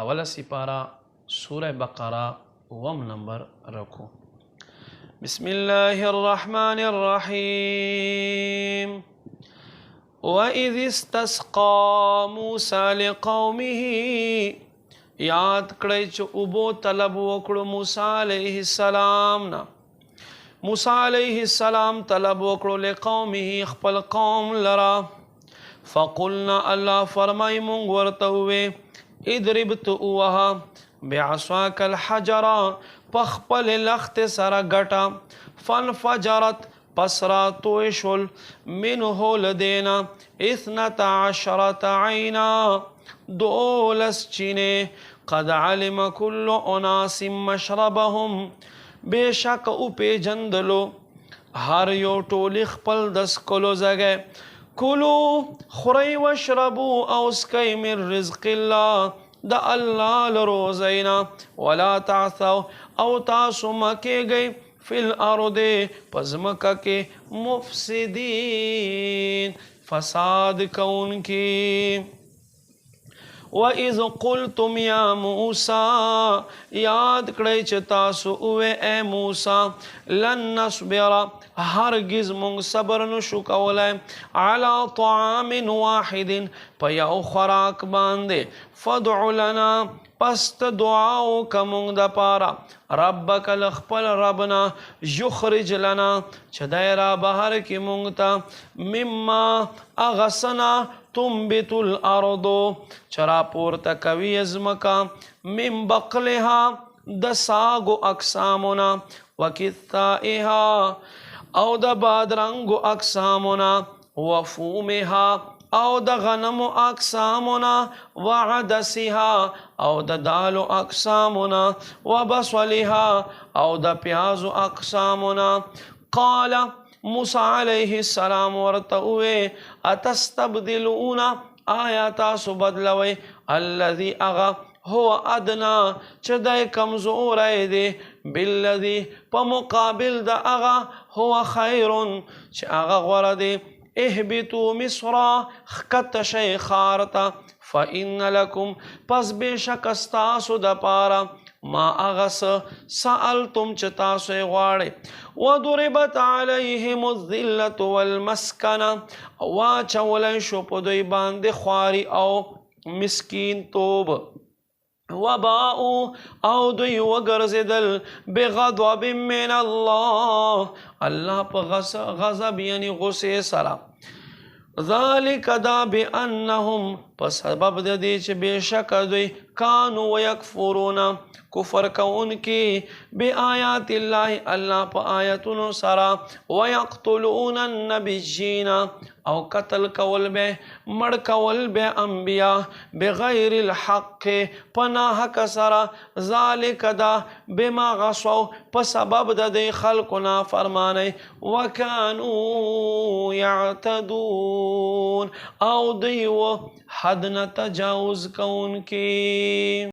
اولا سپارہ سورہ بقرہ وم نمبر رکھو. بسم اللہ الرحمن الرحیم. وَإِذِ اسْتَسْقَى مُوسَى لِقَوْمِهِ یاد کړئ چې اوبو طلب وکړو موسی علیه السلام نه. موسی علیه السلام طلب وکړو لقومه خپل قوم لرا. فقلنا الله فرمای مونږ ورته وې اضرب تو وها بعصاک الحجر پخپل لخت سره ګټه. فانفجرت پسرا توی شل منه لدینا 12 عینا 12 چینه. قد علم كل اناس مشربهم بشک او پیجندلو هر یو ټولی خپل دس کلو زګه. کلو خوري واشربوا او اسکي من رزق الله د الله لروزینا. ولا تعثوا او تاسو مکیږئ فی الارض پزمکا کے مفسدین فساد کون کی. وَإِذْ قُلْتُمْ يَا مُوسَى یاد کړئ چې تاسو اوے اے موسی لن نصبر هرگز مونږ صبر نشو کولای علی طعام واحد په یو خوراک باندې. فادع لنا پس ته دعا وکړه مونږ دپاره ربک لخپل ربنا یخرج لنا چې دی را بهر کړي مونږ ته مما هغه څه نه تنبت الارض چې راپورته کوي ځمکه من بقلها د ساګو اقسامونه وکثائها او د بادرنګو اقسامونه وفومها او د غنمو اقسامنا وعدسها او د دالو اقسامنا وبصلها او د پیازو اقسامنا. قال موسی علیہ السلام ورته اتستبدلون آیا تاسو بدلوي الذي اغا هو ادنا چې دی کمزوری دی بالذي په مقابل د اغا هو خیر چې اغا غوره دی. اهبطوا مصر خکت شی خارتا فإن لكم پس بشک استاسو د پارا ما اغس سألتم چې تاسو یې غواړئ. وضربت علیهم الذلة والمسکنه واچولی شو په دوی باندې خواري او مسکین توب. وباءوا او دوی وګرځېدل بغضب من الله الله په غضب یعنی غصې سره. ذلك دا بأنهم په سبب د دې چې بېشکه دوی کانو ویکفرون کفر کوونکي بآیات الله الله په آیتونو سره ویقتلون النبیین او قتل کول به مړ کول به انبیا بغیر الحق په ناحق سره. ذلک دا بما غصوا په سبب د دې خلکو نافرمانی وکانو یعتدون او دوی حد نه تجاوز کوونکي.